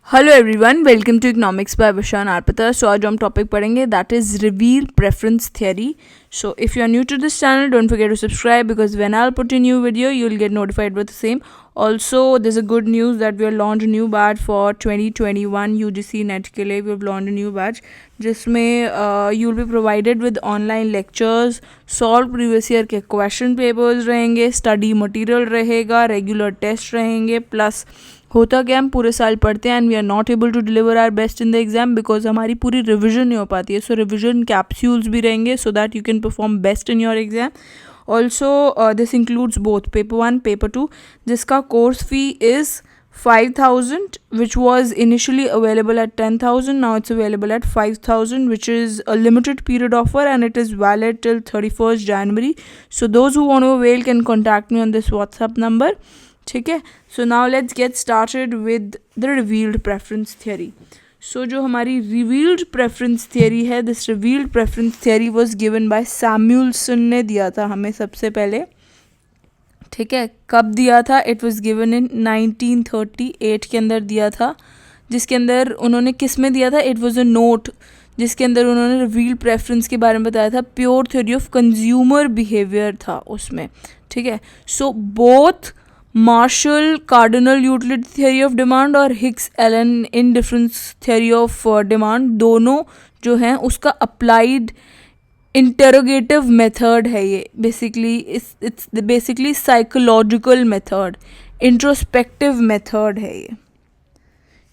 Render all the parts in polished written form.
Hello everyone, welcome to economics by Vishan आरपता। So आज हम टॉपिक पढ़ेंगे that is reveal preference theory. So if you are new to this channel, don't forget to subscribe because when I'll put a new video, you'll get notified with the same. Also, there's a good news that we have launched a new batch for 2021 UGC NET के लिए. We have launched a new batch जिसमें you'll be provided with online lectures, solve previous year के question papers रहेंगे, study material रहेगा, regular test रहेंगे, plus होता क्या हम पूरे साल पढ़ते हैं and we are not able to deliver our best in the exam because हमारी पूरी रिविजन नहीं हो पाती है. सो रिविजन कैप्सूल्स भी रहेंगे so that you can perform best in your exam. Also this includes both paper 1 paper 2 जिसका course fee is 5,000 which was initially available at 10,000. Now it's available at 5,000, which is a limited period offer and it is valid till 31st January. So those who want to avail can contact me on this WhatsApp number. ठीक है. So now let's get started with the revealed preference theory. So जो हमारी revealed preference theory है, this revealed preference theory was given by Samuelson ने दिया था हमें सबसे पहले. ठीक है. कब दिया था? इट वाज गिवन इन 1938 के अंदर दिया था, जिसके अंदर उन्होंने किस में दिया था? इट वाज अ नोट जिसके अंदर उन्होंने रिवील्ड प्रेफरेंस के बारे में बताया था. Pure theory of consumer behaviour था उसमें. ठीक है. So both Marshall cardinal utility theory of demand और Hicks Allen indifference theory of demand, दोनों जो हैं उसका अप्लाइड इंटेरोगेटिव मेथड है ये. Basically it's basically psychological method, introspective method है ये.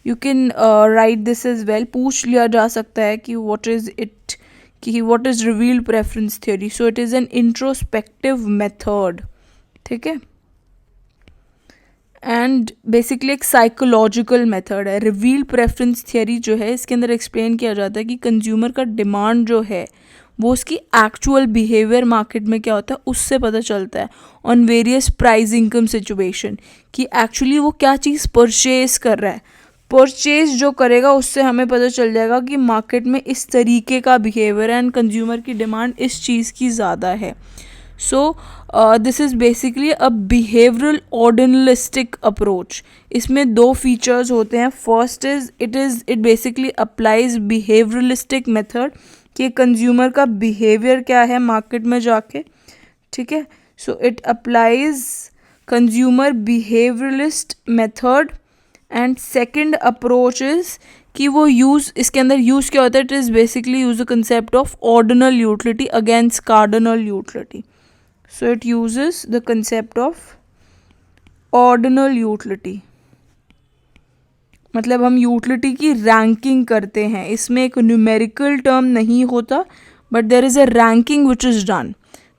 You can write this as well. पूछ लिया जा सकता है कि व्हाट इज इट, कि what is revealed preference theory. So it is an introspective method. ठीक है. एंड बेसिकली एक साइकोलॉजिकल मेथड है. रिवील प्रेफरेंस थियरी जो है इसके अंदर एक्सप्लेन किया जाता है कि कंज्यूमर का डिमांड जो है वो उसकी एक्चुअल बिहेवियर मार्केट में क्या होता है उससे पता चलता है on various price income situation, कि एक्चुअली वो क्या चीज़ परचेज कर रहा है. परचेज जो करेगा उससे हमें पता चल जाएगा कि मार्केट में इस तरीके का बिहेवियर है एंड कंज्यूमर की डिमांड इस चीज़ की ज़्यादा है. So this is basically a behavioral ordinalistic approach. इसमें दो features होते हैं. First is it basically applies behavioralistic method कि consumer का behavior क्या है market में जाके. ठीक है. So it applies consumer behavioralist method. And second approach is कि वो इसके अंदर यूज़ क्या होता है? It is basically use the concept of ordinal utility against cardinal utility. So it uses the concept of ordinal utility. मतलब हम utility की रैंकिंग करते हैं. इसमें एक न्यूमेरिकल टर्म नहीं होता but there is a ranking which is done.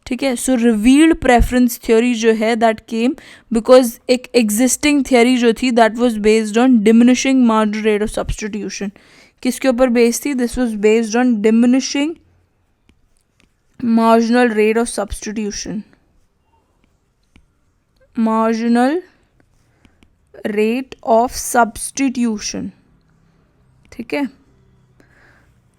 ठीक है. सो रिवील्ड प्रेफरेंस थ्योरी जो है दैट केम बिकॉज एक एग्जिस्टिंग थ्योरी जो थी that was based on diminishing marginal rate of substitution. किसके ऊपर बेस्ड थी? This was based on diminishing marginal rate of substitution. Marginal rate of substitution. ठीक है.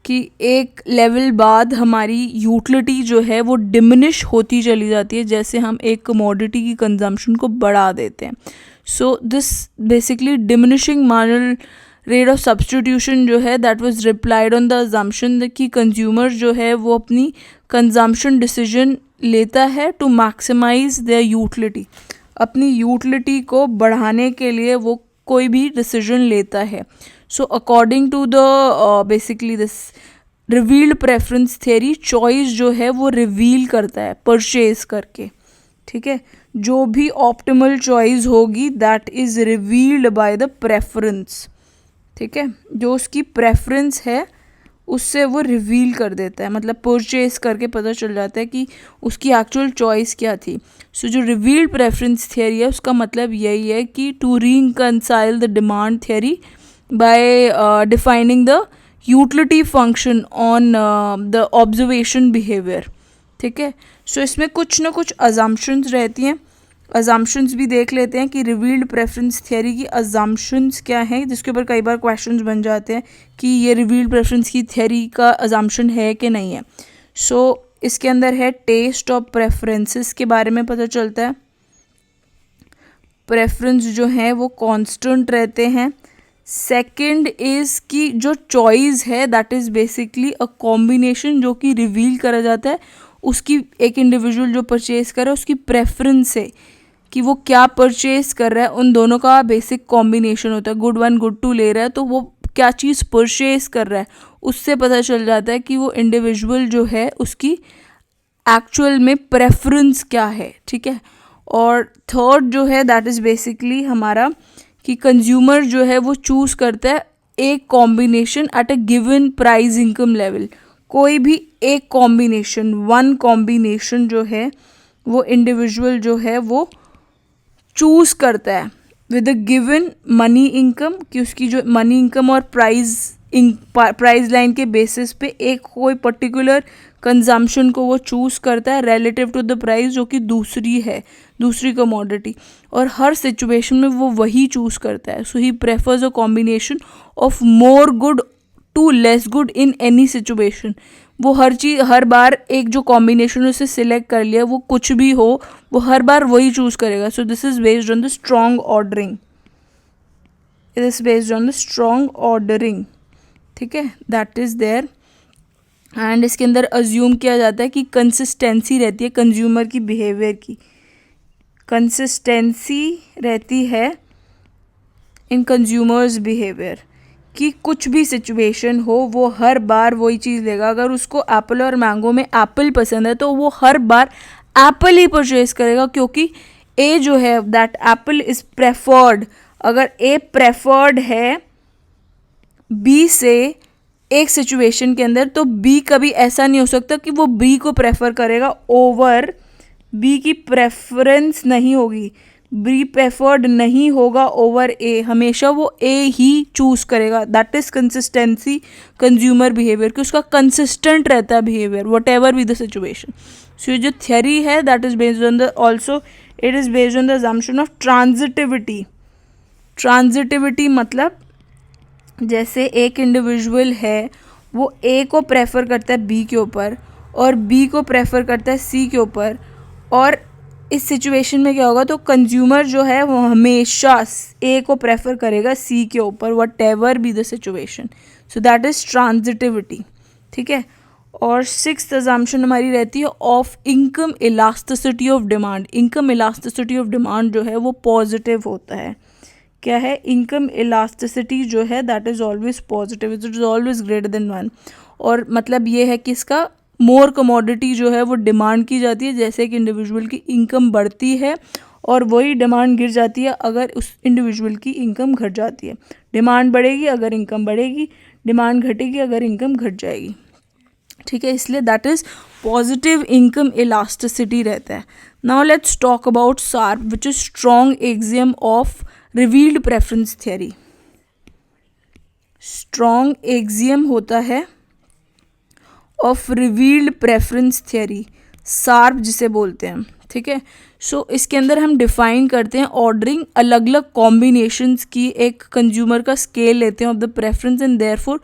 कि एक लेवल बाद हमारी यूटिलिटी जो है वो डिमिनिश होती चली जाती है जैसे हम एक कमोडिटी की कंजम्पशन को बढ़ा देते हैं. So this basically diminishing marginal rate of substitution जो है that was replied on the assumption कि कंज्यूमर जो है वो अपनी कंजम्पशन डिसीजन लेता है टू मैक्सिमाइज देयर यूटिलिटी. अपनी यूटिलिटी को बढ़ाने के लिए वो कोई भी डिसीजन लेता है. So according to the basically this revealed preference theory, choice जो है वो रिवील करता है परचेज करके. ठीक है. जो भी ऑप्टिमल चॉइस होगी that is revealed by the preference. ठीक है. जो उसकी प्रेफरेंस है उससे वो रिवील कर देता है, मतलब परचेज करके पता चल जाता है कि उसकी एक्चुअल चॉइस क्या थी. सो जो रिवील्ड प्रेफरेंस थियरी है उसका मतलब यही है कि to reconcile the demand theory by defining the utility function on the observation behaviour. ठीक है. सो इसमें कुछ ना कुछ अजम्पशंस रहती हैं. अजम्पशंस भी देख लेते हैं कि रिवील्ड प्रेफरेंस थियरी की अजम्पशंस क्या हैं, जिसके ऊपर कई बार क्वेश्चंस बन जाते हैं कि ये रिवील्ड प्रेफरेंस की थियरी का अजम्पशन है कि नहीं है. सो इसके अंदर है टेस्ट ऑफ प्रेफरेंसेस के बारे में पता चलता है. प्रेफरेंस जो है वो कांस्टेंट रहते हैं. सेकंड इज़ कि जो चॉइस है that is basically a combination जो कि रिवील करा जाता है उसकी, एक इंडिविजुअल जो परचेज कर रहा है उसकी प्रेफरेंस से कि वो क्या परचेज कर रहा है, उन दोनों का बेसिक कॉम्बिनेशन होता है। गुड वन गुड टू ले रहा है तो वो क्या चीज़ परचेज कर रहा है उससे पता चल जाता है कि वो इंडिविजुअल जो है उसकी एक्चुअल में प्रेफरेंस क्या है, ठीक है। और थर्ड जो है दैट इज़ बेसिकली हमारा कि कंज्यूमर जो है वो चूज़ करता है एक combination at a given price income level. कोई भी एक कॉम्बिनेशन, वन कॉम्बिनेशन जो है वो इंडिविजुअल जो है वो चूज़ करता है with a given money income, कि उसकी जो मनी इनकम और प्राइस लाइन के बेसिस पे एक कोई पर्टिकुलर कंजम्पशन को वो चूज़ करता है रिलेटिव टू द प्राइस जो कि दूसरी कमोडिटी, और हर सिचुएशन में वो वही चूज़ करता है। So he prefers a combination of more good to less good in any situation. वो हर बार एक जो कॉम्बिनेशन उसे सिलेक्ट कर लिया वो कुछ भी हो वो हर बार वही चूज़ करेगा। So this is based on the strong ordering, it is based on the strong ordering, ठीक है, दैट इज़ देयर। एंड इसके अंदर अज्यूम किया जाता है कि कंसिस्टेंसी रहती है कंज्यूमर की बिहेवियर की, कंसिस्टेंसी रहती है इन कंज्यूमर्स बिहेवियर, कि कुछ भी सिचुएशन हो वो हर बार वही चीज़ लेगा। अगर उसको एप्पल और मैंगो में एप्पल पसंद है तो वो हर बार एप्पल ही परचेज करेगा, क्योंकि ए जो है दैट एप्पल इज़ प्रेफर्ड। अगर ए प्रेफर्ड है बी से एक सिचुएशन के अंदर तो बी कभी ऐसा नहीं हो सकता कि वो बी को प्रेफर करेगा ओवर, बी की प्रेफरेंस नहीं होगी, बी प्रेफर्ड नहीं होगा ओवर ए, हमेशा वो ए ही चूज करेगा। That is consistency consumer behaviour, कि उसका कंसिस्टेंट रहता है behaviour whatever be the situation. So ये जो थियरी है that is based on the also it is based on the assumption of transitivity. Transitivity मतलब जैसे एक इंडिविजुअल है वो ए को प्रेफर करता है बी के ऊपर और बी को प्रेफर करता है सी के ऊपर, और इस सिचुएशन में क्या होगा तो कंज्यूमर जो है वो हमेशा ए को प्रेफर करेगा सी के ऊपर what ever be the situation. So that is transitivity, ठीक है। और सिक्स्थ अजम्पशन हमारी रहती है of income elasticity of demand. Income elasticity of demand जो है वो पॉजिटिव होता है। क्या है? इनकम इलास्टिसिटी जो है that is always positive, it is always greater than one. और मतलब ये है कि इसका मोर कमोडिटी जो है वो डिमांड की जाती है जैसे कि इंडिविजुअल की इनकम बढ़ती है, और वही डिमांड गिर जाती है अगर उस इंडिविजुअल की इनकम घट जाती है। डिमांड बढ़ेगी अगर इनकम बढ़ेगी, डिमांड घटेगी अगर इनकम घट जाएगी, ठीक है। इसलिए that is positive income elasticity रहता है। Now let's talk about sharp which is strong axiom of revealed preference theory. Strong axiom होता है of revealed preference theory, sharp जिसे बोलते हैं, ठीक है। सो इसके अंदर हम डिफाइन करते हैं ऑर्डरिंग अलग अलग कॉम्बिनेशंस की, एक कंज्यूमर का स्केल लेते हैं of the preference, and therefore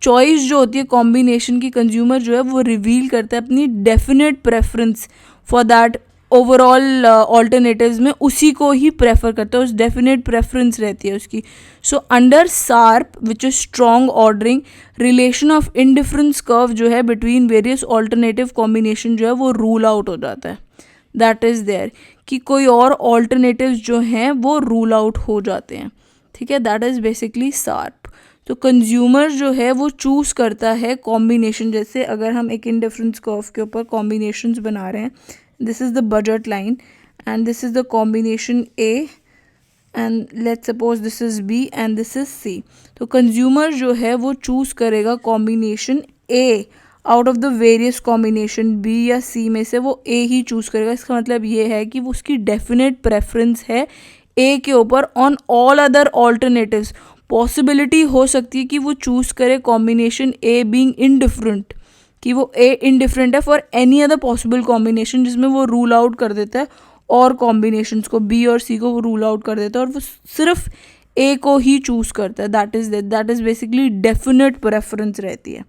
choice जो होती है कॉम्बिनेशन की कंज्यूमर जो है वो रिवील करता है अपनी definite preference for that overall alternatives में उसी को ही प्रेफर करता है, उस डेफिनेट प्रेफरेंस रहती है उसकी। So under sharp which is strong ordering, relation of indifference curve जो है बिटवीन वेरियस ऑल्टरनेटिव कॉम्बिनेशन जो है वो रूल आउट हो जाता है। दैट इज़ देयर कि कोई और ऑल्टरनेटिव्स जो हैं वो रूल आउट हो जाते हैं, ठीक है। That is basically sharp. तो कंज्यूमर जो है वो चूज़ करता है कॉम्बिनेशन, जैसे अगर हम एक इंडिफरेंस कर्व के ऊपर कॉम्बिनेशंस बना रहे हैं, this is the budget line and this is the combination A and let's suppose this is B and this is C। तो consumer जो है वो choose करेगा combination A out of the various combination B या C में से वो A he choose करेगा। इसका मतलब ये है कि वो उसकी definite preference है A के ऊपर on all other alternatives। possibility हो सकती है कि वो choose करे combination A being indifferent, कि वो ए इनडिफरेंट है for any other possible combination, जिसमें वो रूल आउट कर देता है और कॉम्बिनेशंस को बी और सी को वो रूल आउट कर देता है और वो सिर्फ ए को ही चूज़ करता है। That is basically definite preference रहती है।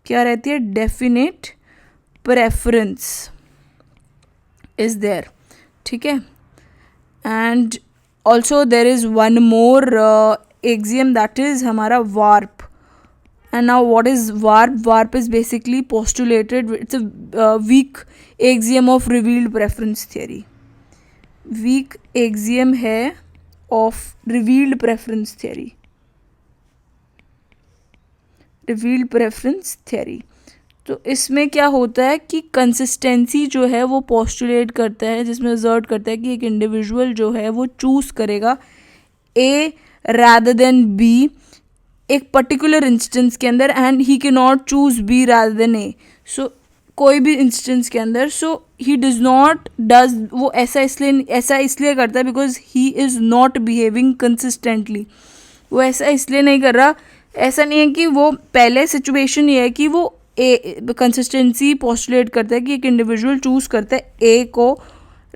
क्या रहती है? डेफिनेट प्रेफरेंस इज देयर, ठीक है। And also there is one more axiom, that is हमारा warp. And now what is warp? Warp is basically postulated, it's a weak axiom of revealed preference theory. Weak axiom है of revealed preference theory. Revealed preference theory. तो इसमें क्या होता है कि consistency जो है वो पोस्टुलेट करता है, जिसमें असर्ट करता है कि एक इंडिविजुअल जो है वो चूज़ करेगा ए रादर देन बी एक पर्टिकुलर इंस्टेंस के अंदर, and he can not choose B rather than A. So कोई भी इंस्टेंस के अंदर, सो ही डज वो ऐसा इसलिए करता है because he is not behaving consistently. वो ऐसा इसलिए नहीं कर रहा, ऐसा नहीं है कि वो पहले सिचुएशन ये है कि वो कंसिस्टेंसी पोस्टुलेट करता है कि एक इंडिविजुअल चूज करता है ए को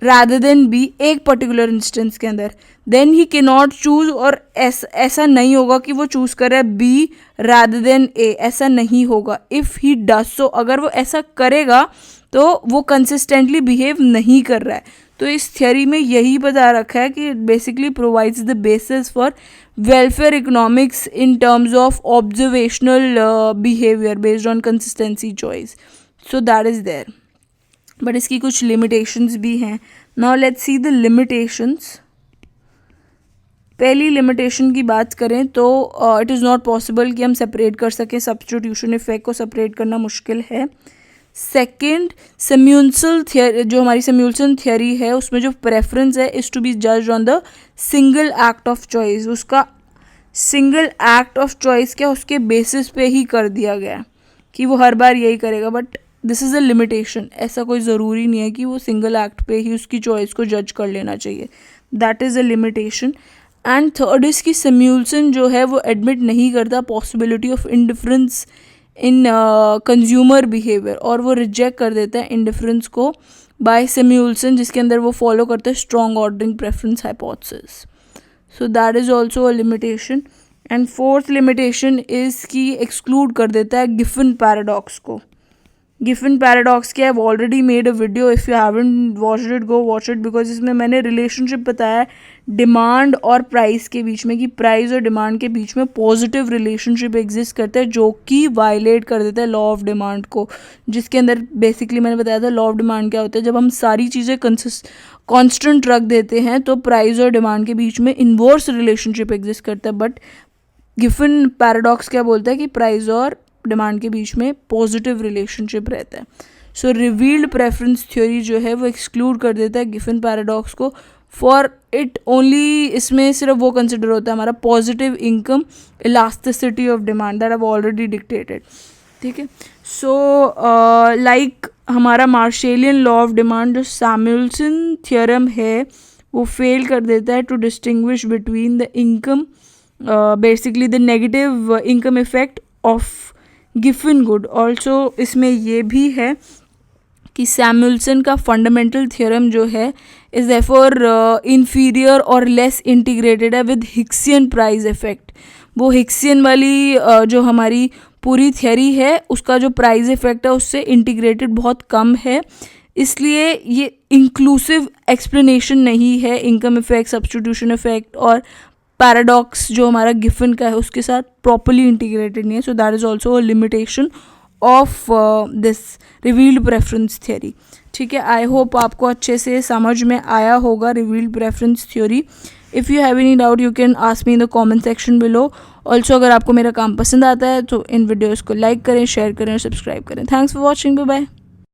रादर देन बी एक पर्टिकुलर इंस्टेंस के अंदर, then he can not choose, और ऐसा नहीं होगा कि वो चूज कर रहा है बी रादर देन ए, ऐसा नहीं होगा. इफ़ ही डज सो, अगर वो ऐसा करेगा तो वो कंसिस्टेंटली बिहेव नहीं कर रहा है. तो इस थियोरी में यही बता रखा है कि basically provides the basis for welfare economics in terms of observational behavior based on consistency choice. So that is there. But इसकी कुछ limitations भी हैं. Now let's see the limitations. पहली limitation की बात करें तो it is not possible कि हम separate कर सकें, substitution effect को separate करना मुश्किल है. सेकेंड, Samuelson थियरी, जो हमारी Samuelson थियरी है उसमें जो प्रेफरेंस है is to be judged on the single act of choice. उसका सिंगल एक्ट ऑफ चॉइस क्या उसके बेसिस पे ही कर दिया गया कि वो हर बार यही करेगा. But this is a limitation, ऐसा कोई ज़रूरी नहीं है कि वो सिंगल एक्ट पे ही उसकी चॉइस को जज कर लेना चाहिए. That is a limitation. And third is कि Samuelson जो है वो एडमिट नहीं करता possibility of indifference in consumer behaviour, और वो रिजेक्ट कर देता है इंडिफरेंस को बाय Samuelson, जिसके अंदर वो फॉलो करते हैं strong ordering preference hypothesis. So that is also a limitation. And fourth limitation is कि एक्सक्लूड कर देता है गिफन पैराडॉक्स को. गिफन पैराडॉक्स क्या है, already made a video, if you haven't watched it go watch it, because इसमें मैंने relationship बताया है डिमांड और प्राइस के बीच में, कि प्राइस और डिमांड के बीच में पॉजिटिव रिलेशनशिप एग्जिस्ट करता है जो कि वायलेट कर देता है लॉ ऑफ डिमांड को. जिसके अंदर बेसिकली मैंने बताया था लॉ ऑफ डिमांड क्या होता है, जब हम सारी चीज़ें कॉन्स्टेंट रख देते हैं तो प्राइस और डिमांड के बीच में इन्वर्स रिलेशनशिप एग्जिस्ट करता है. बट गिफन पैराडॉक्स क्या बोलता है कि प्राइस और डिमांड के बीच में पॉजिटिव रिलेशनशिप रहता है. सो रिवील्ड प्रेफरेंस थ्योरी जो है वो एक्सक्लूड कर देता है गिफन पैराडॉक्स को. फॉर इट ओनली, इसमें सिर्फ वो कंसिडर होता है हमारा positive income elasticity of demand that have already dictated. ठीक है. सो लाइक हमारा मार्शेलियन लॉ ऑफ डिमांड, जो Samuelson थ्योरम है वो फेल कर देता है to distinguish between the income, basically the negative income effect of Giffen good. Also इसमें ये भी है कि Samuelson का फंडामेंटल थ्योरम जो है इज देयरफॉर इंफीरियर और लेस इंटीग्रेटेड है विद हिक्सियन प्राइस इफेक्ट. वो हिक्सियन वाली जो हमारी पूरी थियरी है उसका जो प्राइस इफेक्ट है उससे इंटीग्रेटेड बहुत कम है, इसलिए ये इंक्लूसिव एक्सप्लेनेशन नहीं है इनकम इफेक्ट, सब्स्टिट्यूशन इफेक्ट और पैराडॉक्स जो हमारा गिफन का है उसके साथ प्रॉपरली इंटीग्रेटेड नहीं है. So that is also a limitation of this revealed preference theory. ठीक है. आई होप आपको अच्छे से समझ में आया होगा revealed preference theory. If you have any doubt you can ask me in the comment section below. Also अगर आपको मेरा काम पसंद आता है तो इन वीडियोज़ को लाइक करें, शेयर करें और सब्सक्राइब करें. Thanks for watching. Bye bye.